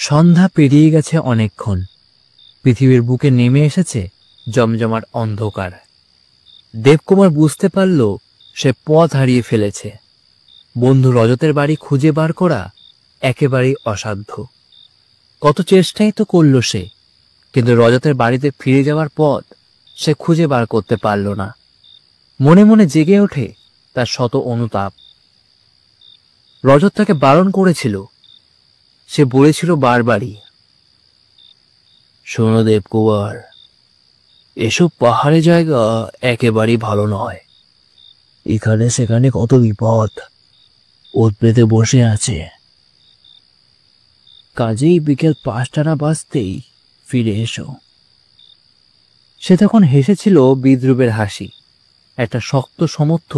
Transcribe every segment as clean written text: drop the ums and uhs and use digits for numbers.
সন্ধ্যা পেরিয়ে গেছে অনেকক্ষণ। পৃথিবীর বুকে নেমে এসেছে জমজমাট অন্ধকার। দেবকুমার বুঝতে পারল সে পথ হারিয়ে ফেলেছে। বন্ধু রজতের বাড়ি খুঁজে বার করা একেবারেই অসাধ্য। কত চেষ্টাই তো করল সে, কিন্তু রজতের বাড়িতে ফিরে যাওয়ার পথ সে খুঁজে বার করতে পারল না। মনে মনে জেগে ওঠে তার শত অনুতাপ। রজত তাকে বারণ করেছিল। সে বলেছিল বারবারই, শোনো দেবকুমার, এসব পাহাড়ি জায়গা একেবারেই ভালো নয়। এখানে সেখানে কত বিপদ ওত পেতে বসে আছে। কাজেই বিকেল 5টা না বাজতেই ফিরে এসো। সে তখন হেসেছিল বিদ্রুপের হাসি। একটা শক্ত সমর্থ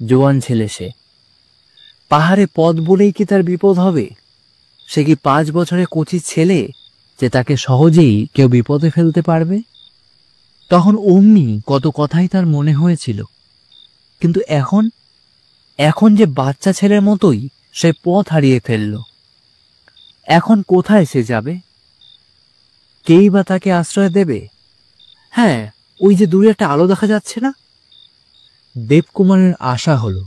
জোয়ান ছেলে সে। পাহাড়ে পথ বলেই কি তার বিপদ হবে? সে কি 5 বছরের কচি ছেলে যে তাকে সহজেই কেউ বিপদে ফেলতে পারবে? তখন অমনি কত কথাই তার মনে হয়েছিল, কিন্তু এখন যে বাচ্চা ছেলের মতোই সে পথ হারিয়ে ফেলল। এখন কোথায় সে যাবে? কেই বা তাকে আশ্রয় দেবে? হ্যাঁ, ওই যে দূরে একটা আলো দেখা যাচ্ছে না? দেবকুমারের আশা হলো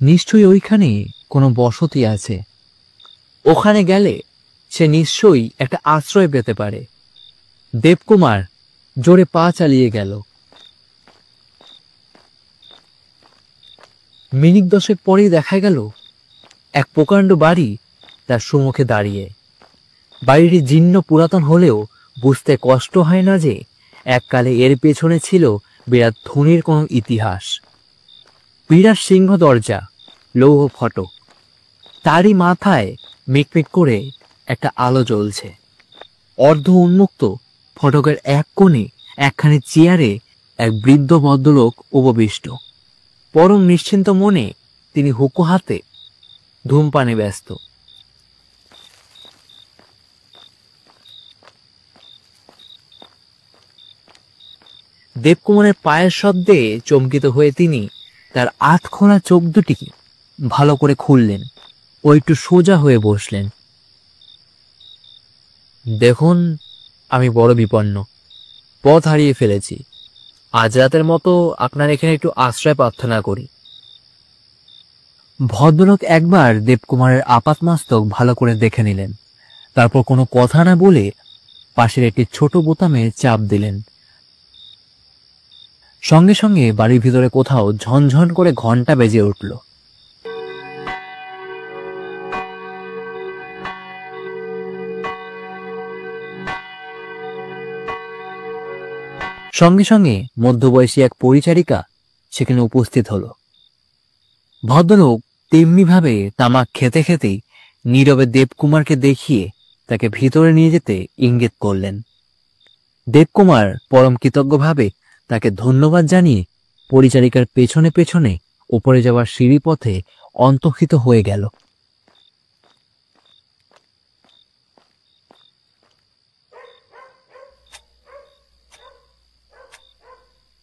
নিশ্চয়ই ওইখানে কোনো বসতি আছে। ওখানে গেলে সে নিশ্চয়ই একটা আশ্রয় পেতে পারে। দেবকুমার জোরে পা চালিয়ে গেল। মিনিট 10 পরেই দেখা গেল এক প্রকাণ্ড বাড়ি তার সম্মুখে দাঁড়িয়ে। বাড়িটি জীর্ণ পুরাতন হলেও বুঝতে কষ্ট হয় না যে এককালে এর পেছনে ছিল বিরাট ধনীর কোনো ইতিহাস। বিরাট সিংহ দরজা, লৌহ ফটক, তারই মাথায় মিকমিক করে একটা আলো জ্বলছে। অর্ধ উন্মুক্ত ফটকের এক কোণে একখানি চেয়ারে এক বৃদ্ধ ভদ্রলোক উপবিষ্ট। পরম নিশ্চিন্ত মনে তিনি হুঁকো হাতে ধূমপানে ব্যস্ত। দেবকুমারের পায়ের শব্দে চমকিত হয়ে তিনি তার আধখোলা চোখ দুটিকে ভালো করে খুললেন ও একটু সোজা হয়ে বসলেন। দেখুন, আমি বড় বিপন্ন, পথ হারিয়ে ফেলেছি। আজ রাতের মতো আপনার এখানে একটু আশ্রয় প্রার্থনা করি। ভদ্রলোক একবার দেবকুমারের আপাতমস্তক ভালো করে দেখে নিলেন, তারপর কোনো কথা না বলে পাশের একটি ছোট বোতামে চাপ দিলেন। সঙ্গে সঙ্গে বাড়ির ভিতরে কোথাও ঝনঝন করে ঘন্টা বেজে উঠল। সঙ্গে সঙ্গে মধ্যবয়সী এক পরিচারিকা সেখানে উপস্থিত হল। ভদ্রলোক তেমনি ভাবে তামাক খেতে খেতেই নীরবে দেবকুমারকে দেখিয়ে তাকে ভিতরে নিয়ে যেতে ইঙ্গিত করলেন। দেবকুমার পরম কৃতজ্ঞভাবে তাকে ধন্যবাদ জানিয়ে পরিচারিকার পেছনে পেছনে উপরে যাওয়ার সিঁড়ি পথে অন্তর্হিত হয়ে গেল।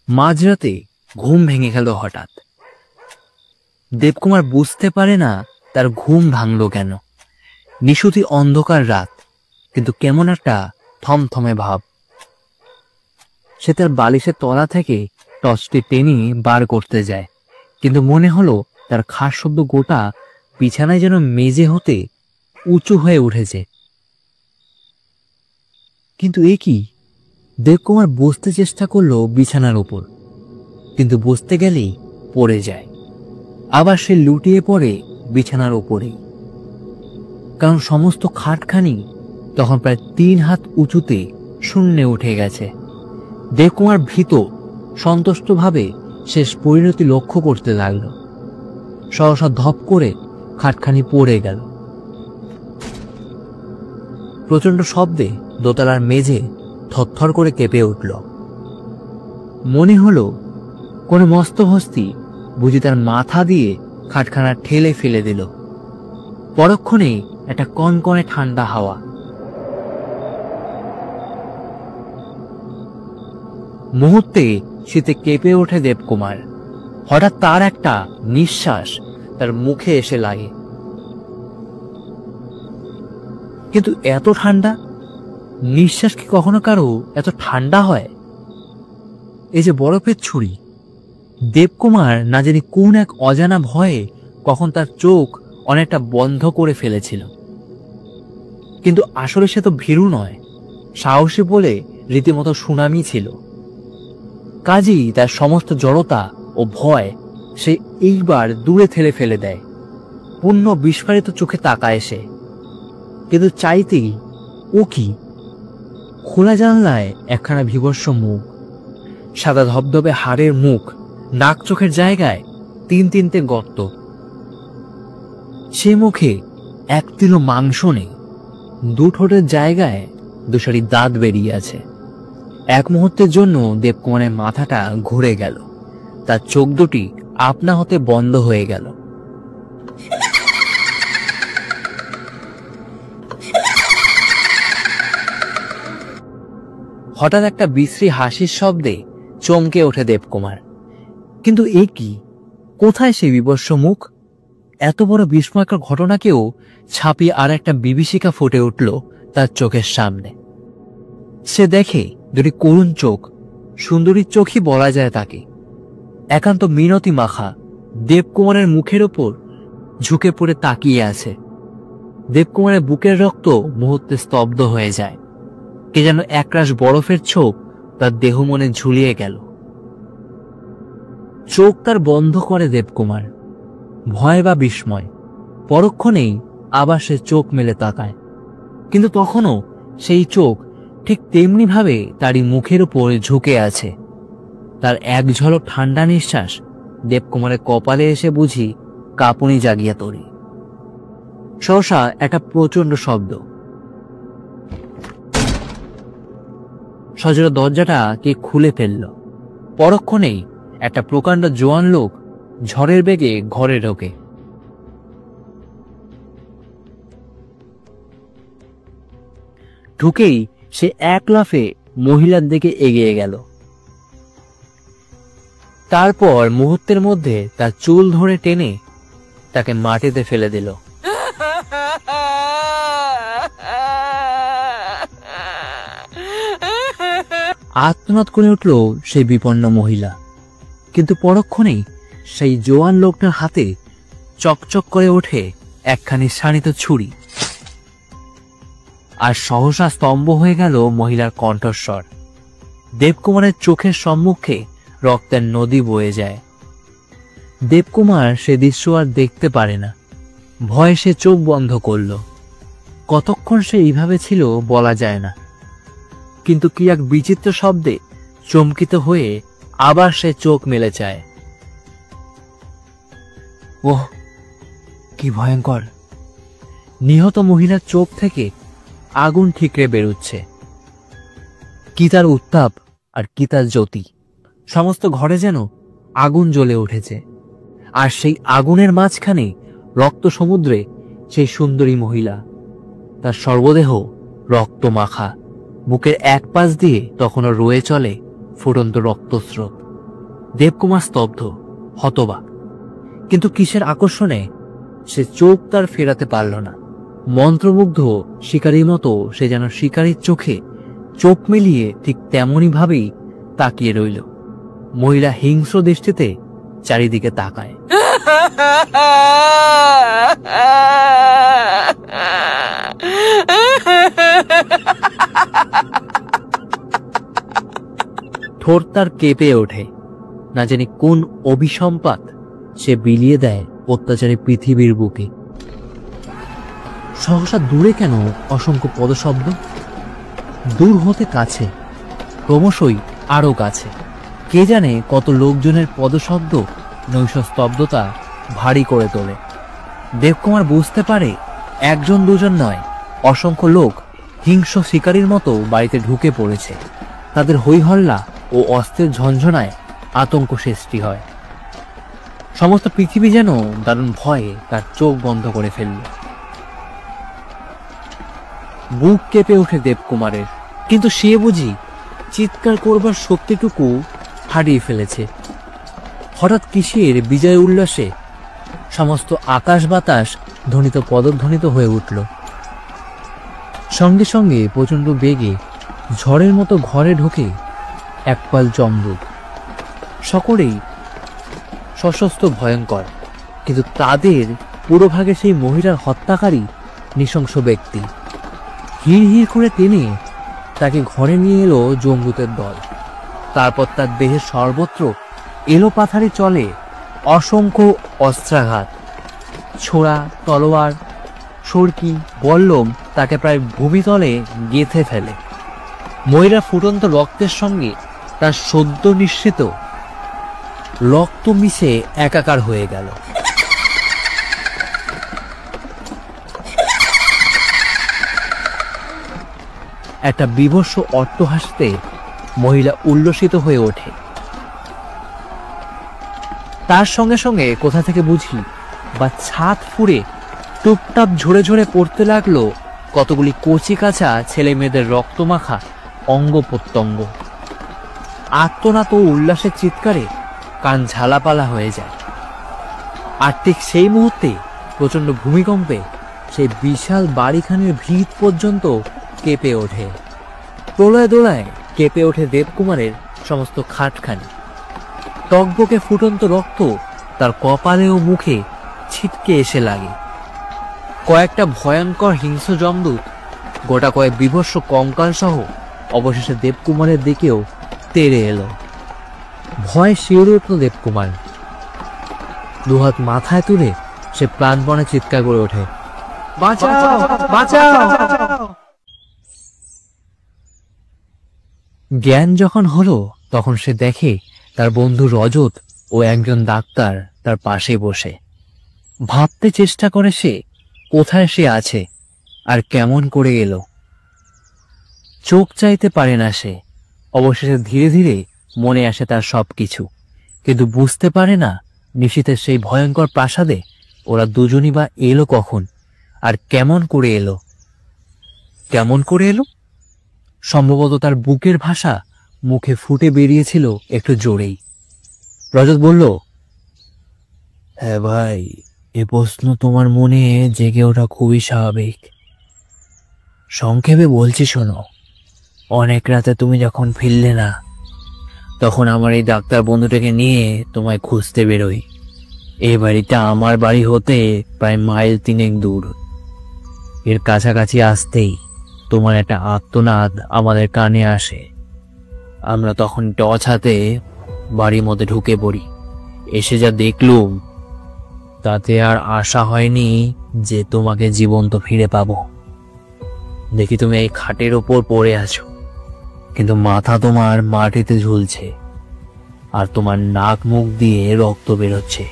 মাঝরাতে ঘুম ভেঙে গেল হঠাৎ। দেবকুমার বুঝতে পারে না তার ঘুম ভাঙল কেন। নিশুতি অন্ধকার রাত, কিন্তু কেমন একটা থমথমে ভাব। সে তার বালিশের তলা থেকে টর্চটি টেনে বার করতে যায়, কিন্তু মনে হলো তার খাস শব্দ গোটা বিছানায় যেন মেঝে হতে উঁচু হয়ে উঠেছে। কিন্তু এ কি? দেবকুমার বসতে চেষ্টা করলো বিছানার উপর, কিন্তু বসতে গেলেই পড়ে যায়। আবার সে লুটিয়ে পড়ে বিছানার উপরেই, কারণ সমস্ত খাটখানি তখন প্রায় 3 হাত উঁচুতে শূন্যে উঠে গেছে। দেবকুমার ভীত সন্তুষ্টভাবে শেষ পরিণতি লক্ষ্য করতে লাগল। সহসা ধপ করে খাটখানি পড়ে গেল। প্রচন্ড শব্দে দোতলার মেঝে থরথর করে কেঁপে উঠল। মনে হলো কোনো মস্ত হস্তি বুঝি তার মাথা দিয়ে খাটখানা ঠেলে ফেলে দিল। পরক্ষণেই একটা কনকনে ঠান্ডা হাওয়া। মুহূর্তে শীতে কেঁপে ওঠে দেবকুমার। হঠাৎ তার একটা নিঃশ্বাস তার মুখে এসে লাগে। কিন্তু এত ঠান্ডা, নিঃশ্বাস কি কখনো কারো এত ঠান্ডা হয়? এই যে বরফের ছুরি, দেবকুমার না জানি কোন এক অজানা ভয়ে কখন তার চোখ অনেকটা বন্ধ করে ফেলেছিল। কিন্তু আসলে সে তো ভীরু নয়, সাহসী বলে রীতিমতো সুনামি ছিল। কাজেই তার সমস্ত জড়তা ও ভয় সে এইবার দূরে ঠেলে ফেলে দেয়। পূর্ণ বিস্ফারিত চোখে তাকায় সে, কিন্তু চাইতেই ও কি, খোলা জানলায় একখানা ভীভৎস মুখ, সাদা ধবধবে হাড়ের মুখ, নাক চোখের জায়গায় 3-3টে গর্ত। সে মুখে এক তিল মাংস নেই, 2 ঠোঁটের জায়গায় 2 সারি দাঁত বেরিয়ে আছে। এক মুহূর্তের জন্য দেবকুমারের মাথাটা ঘুরে গেল, তার চোখ দুটি আপনা হতে বন্ধ হয়ে গেল। হঠাৎ একটা বিশ্রী হাসির শব্দে চমকে ওঠে দেবকুমার। কিন্তু এ কি, কোথায় সেই বিবস্ব মুখ? এত বড় বিস্ময়কর ঘটনাকেও ছাপিয়ে আর একটা বিভীষিকা ফুটে উঠল তার চোখের সামনে। সে দেখে 2টি করুণ চোখ, সুন্দরীর চোখই বলা যায় তাকে, একান্ত মিনতি মাখা দেবকুমারের মুখের ওপর ঝুঁকে পড়ে তাকিয়ে আছে। দেবকুমারের বুকের রক্ত মুহূর্তে স্তব্ধ হয়ে যায়। কে যেন একরাশ বরফের ছোপ তার দেহ মনে ঝুলিয়ে গেল। চোখ তার বন্ধ করে দেবকুমার, ভয় বা বিস্ময়। পরক্ষণেই আবার সে চোখ মেলে তাকায়, কিন্তু তখনও সেই চোখ ঠিক তেমনি ভাবে তারই মুখের উপর ঝুঁকে আছে। তার এক ঝলক ঠান্ডা নিঃশ্বাস দেবকুমারের কপালে এসে বুঝি কাঁপুনি জাগিয়া তোলে। সহসা একটা প্রচন্ড শব্দ, সজোরে দরজাটা কে খুলে ফেলল। পরক্ষণেই একটা প্রকাণ্ড জোয়ান লোক ঝড়ের বেগে ঘরে ঢোকে। ঢুকেই সে এক লাফে মহিলার দিকে এগিয়ে গেল। তারপর মুহূর্তের মধ্যে তার চুল ধরে টেনে তাকে মাটিতে ফেলে দিল। আর্তনাদ করে উঠল সেই বিপন্ন মহিলা, কিন্তু পরক্ষণেই সেই জোয়ান লোকটার হাতে চকচক করে ওঠে একখানি শানিত ছুরি, আর সহসা স্তম্ভ হয়ে গেল মহিলার কণ্ঠস্বর। দেবকুমারের চোখের সম্মুখে রক্তের নদী বয়ে যায়। দেবকুমার সে দৃশ্য আর দেখতে পারে না, ভয়ে সে চোখ বন্ধ করল। কতক্ষণ সে এইভাবে ছিল বলা যায় না, কিন্তু কি এক বিচিত্র শব্দে চমকিত হয়ে আবার সে চোখ মেলে চায়। ওহ, কি ভয়ঙ্কর! নিহত মহিলার চোখ থেকে আগুন ঠিকরে বেরোচ্ছে। কি তার উত্তাপ আর কি তার জ্যোতি! সমস্ত ঘরে যেন আগুন জ্বলে উঠেছে, আর সেই আগুনের মাঝখানে রক্ত সমুদ্রে সেই সুন্দরী মহিলা, তার সর্বদেহ রক্ত মাখা, বুকের এক পাশ দিয়ে তখনও রয়ে চলে ফুটন্ত রক্তস্রোত। দেবকুমার স্তব্ধ, হতবাক, কিন্তু কিসের আকর্ষণে সে চোখ তার ফেরাতে পারল না। মন্ত্রমুগ্ধ শিকারীর মতো সে যেন শিকারীর চোখে চোখ মিলিয়ে ঠিক তেমনই ভাবেই তাকিয়ে রইল। মহিলা হিংস্র দৃষ্টিতে চারিদিকে তাকায়। ঠোঁট তার কেঁপে ওঠে, না জানি কোন অভিসম্পাত সে বিলিয়ে দেয় অত্যাচারী পৃথিবীর বুকে। সহসা দূরে কেন অসংখ্য পদশব্দ, দূর হতে কাছে, ক্রমশই আরো কাছে। কে জানে কত লোকজনের পদশব্দ নৈশ স্তব্ধতা ভারী করে তোলে। দেবকুমার বুঝতে পারে একজন দুজন নয়, অসংখ্য লোক হিংস্র শিকারীর মতো বাড়িতে ঢুকে পড়েছে। তাদের হইহল্লা ও অস্ত্রের ঝঞ্ঝনায় আতঙ্ক সৃষ্টি হয়। সমস্ত পৃথিবী যেন দারুণ ভয়ে তার চোখ বন্ধ করে ফেলল। বুক কেঁপে ওঠে দেবকুমারের, কিন্তু সে বুঝি চিৎকার করবার শক্তিটুকু হারিয়ে ফেলেছে। হঠাৎ কিসের বিজয় উল্লাসে সমস্ত আকাশ বাতাস ধ্বনিত পদধ্বনিত হয়ে উঠল। সঙ্গে সঙ্গে প্রচণ্ড বেগে ঝড়ের মতো ঘরে ঢুকে একপাল যমদূত, সকলেই সশস্ত্র, ভয়ঙ্কর, কিন্তু তাদের পুরোভাগে সেই মহিলার হত্যাকারী নৃশংস ব্যক্তি। হিড় হিড় করে টেনে তাকে ঘরে নিয়ে এলো যমদূতের দল। তারপর তার দেহের সর্বত্র এলো পাথারে চলে অসংখ্য অস্ত্রাঘাত, ছোড়া, তলোয়ার, সরকি, বল্লম তাকে প্রায় ভূমিতলে গেঁথে ফেলে। মহিলা ফুটন্ত রক্তের সঙ্গে তার সদ্য নিঃসৃত রক্ত মিশে একাকার হয়ে গেল। একটা বিভৎস অট্টহাসিতে মহিলা উল্লসিত হয়ে ওঠে। তার সঙ্গে সঙ্গে কোথা থেকে বুঝি বা ছাদ ফুঁড়ে টুপটাপ ঝরে ঝরে পড়তে লাগলো কতগুলি কচি কাঁচা ছেলে মেয়েদের রক্তমাখা অঙ্গ প্রত্যঙ্গ। আত্মনাত ও উল্লাসের চিৎকারে কান ঝালাপালা হয়ে যায়। আর ঠিক সেই মুহূর্তে প্রচণ্ড ভূমিকম্পে সেই বিশাল বাড়িখানির ভিত পর্যন্ত কেঁপে ওঠে। প্রলয় দোলায় কেঁপে ওঠে দেবকুমারের সমস্ত খাটখানি। টকবকে ফুটন্ত রক্ত তার কপালে ও মুখে ছিটকে এসে লাগে। কয়েকটা ভয়ঙ্কর হিংস্র যমদূত গোটা কয়েক বিভৎস কঙ্কাল সহ অবশেষে দেবকুমারের দিকেও তেড়ে এলো। ভয় শিউরে উঠল দেবকুমার। দুহাত মাথায় তুলে সে প্রাণপণে চিৎকার করে ওঠে, বাঁচাও, বাঁচাও। জ্ঞান যখন হলো তখন সে দেখে তার বন্ধু রজত ও একজন ডাক্তার তার পাশে বসে। ভাবতে চেষ্টা করে সে কোথায় সে আছে আর কেমন করে এলো। চোখ চাইতে পারে না সে। অবশেষে ধীরে ধীরে মনে আসে তার সবকিছু, কিন্তু বুঝতে পারে না নিশীথের সেই ভয়ঙ্কর প্রাসাদে ওরা দুজনই বা এলো কখন আর কেমন করে এলো। কেমন করে এলো? সম্ভবত তার বুকের ভাষা মুখে ফুটে বেরিয়েছিল একটু জোরেই। রজত বলল, হ্যাঁ ভাই, এ প্রশ্ন তোমার মনে জেগে ওঠা খুবই স্বাভাবিক। সংক্ষেপে বলছি শোনো, অনেক রাতে তুমি যখন ফিরলে না, তখন আমার এই ডাক্তার বন্ধুটাকে নিয়ে তোমায় খুঁজতে বেরোই। এই বাড়িটা আমার বাড়ি হতে প্রায় মাইল 3 দূর। এর কাছাকাছি আসতেই তোমার একটা আর্তনাদ আমাদের কানে আসে। আমরা তখন টর্চ হাতে বাড়ির মধ্যে ঢুকে পড়ি। এসে যা দেখলুম তাতে আর আশা হয়নি যে তোমাকে জীবন্ত ফিরে পাবো। দেখি তুমি এই খাটের ওপর পড়ে আছো, কিন্তু মাথা তোমার মাটিতে ঝুলছে আর তোমার নাক মুখ দিয়ে রক্ত বেরোচ্ছে।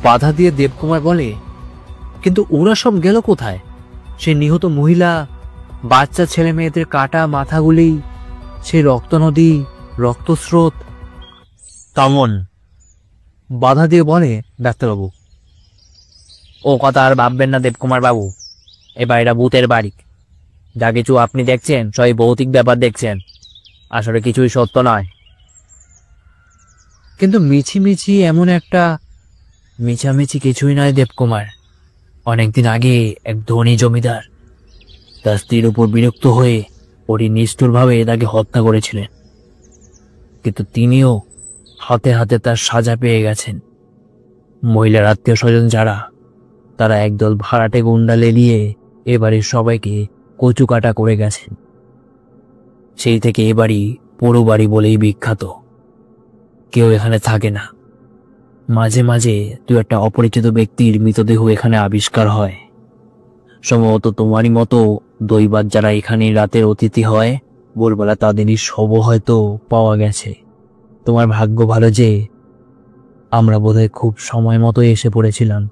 বাধা দিয়ে দেবকুমার বলে, কিন্তু ওরা সব গেল কোথায়? সে নিহত মহিলা, বাচ্চা ছেলে মেয়েদের কাটা মাথাগুলি, সে রক্ত নদী, রক্তস্রোত। কেমন? বাধা দিয়ে বলে ডাক্তারবাবু, ও কথা আর ভাববেন না দেবকুমার বাবু। এ বাড়িটা ভূতের বাড়ি। যা কিছু আপনি দেখছেন সবই ভৌতিক ব্যাপার দেখছেন, আসলে কিছুই সত্য নয়। কিন্তু মিছিমিছি এমন একটা মিছামিছি কিছুই নয় দেবকুমার। অনেকদিন আগে এক ধনী জমিদার তার স্ত্রীর উপর বিরক্ত হয়ে অতি নিষ্ঠুরভাবে তাকে হত্যা করেছিলেন, কিন্তু তিনিও হাতে হাতে তার সাজা পেয়ে গেছেন। মহিলার আত্মীয় স্বজন যারা, তারা একদল ভাড়াটে গুন্ডা লেলিয়ে এবাড়ির সবাইকে কচু কাটা করে গেছেন। সেই থেকে এবাড়ি পোড়ো বাড়ি বলেই বিখ্যাত। কেউ এখানে থাকে না। মাঝে মাঝে দু একটা অপরিচিত ব্যক্তির মৃতদেহ এখানে আবিষ্কার হয়। সম্ভবত তোমারই মতো দৈবাত যারা এখানে রাতের অতিথি হয়, ভোরবেলা তাদেরই শব হয়তো পাওয়া গেছে। তোমার ভাগ্য ভালো যে আমরা বোধহয় খুব সময় মতো এসে পড়েছিলাম।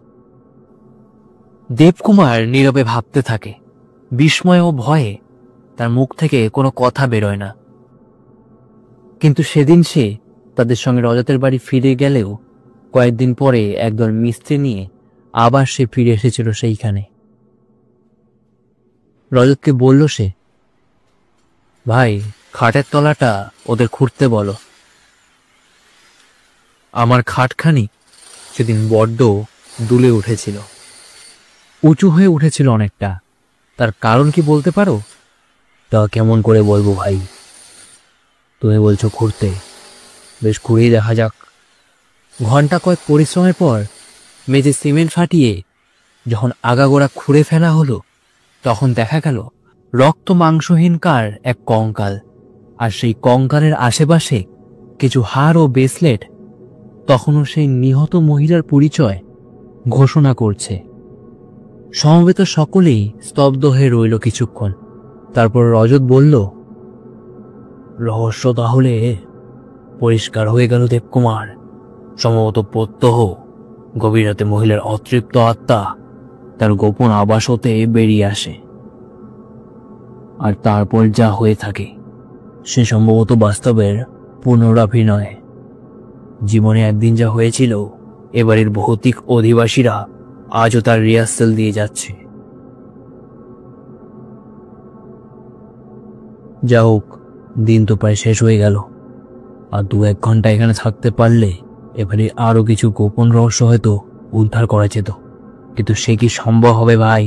দেবকুমার নীরবে ভাবতে থাকে। বিস্ময় ও ভয়ে তার মুখ থেকে কোনো কথা বেরোয় না। কিন্তু সেদিন সে তাদের সঙ্গে রজতের বাড়ি ফিরে গেলেও কয়েকদিন পরে একদল মিস্ত্রি নিয়ে আবার সে ফিরে এসেছিল সেইখানে। রজতকে বলল সে, ভাই, খাটের তলাটা ওদের খুঁড়তে বলো। আমার খাটখানি সেদিন বড্ড দুলে উঠেছিল, উঁচু হয়ে উঠেছিল অনেকটা। তার কারণ কি বলতে পারো? তা কেমন করে বলবো ভাই? তুমি বলছো ঘুরতে, বেশ ঘুরেই দেখা যাক। ঘন্টা কয়েক পরিশ্রমের পর মেঝে সিমেন্ট ফাটিয়ে যখন আগাগোড়া খুঁড়ে ফেলা হলো, তখন দেখা গেল রক্ত মাংসহীন কার এক কঙ্কাল, আর সেই কঙ্কালের আশেপাশে কিছু হাড় ও ব্রেসলেট তখনও সেই নিহত মহিলার পরিচয় ঘোষণা করছে। সমবেত সকলেই স্তব্ধ হয়ে রইল কিছুক্ষণ। তারপর রজত বলল, রহস্য তাহলে পরিষ্কার হয়ে গেল দেবকুমার। সম্ভবত প্রত্যহ গভীর রাতে মহিলার অতৃপ্ত আত্মা তার গোপন আবাস হতে বেরিয়ে আসে, আর তারপর যা হয়ে থাকে সে সম্ভবত বাস্তবের পুনরাভিনয়। জীবনে একদিন যা হয়েছিল, এবারের ভৌতিক অধিবাসীরা আজও তার রিহার্সাল দিয়ে যাচ্ছে। যা হোক, দিন তো প্রায় শেষ হয়ে গেল, আর 2-1 ঘন্টা এখানে থাকতে পারলে এবারে আরো কিছু গোপন রহস্য হয়তো উদ্ধার করা যেত। কিন্তু সে কি সম্ভব হবে ভাই?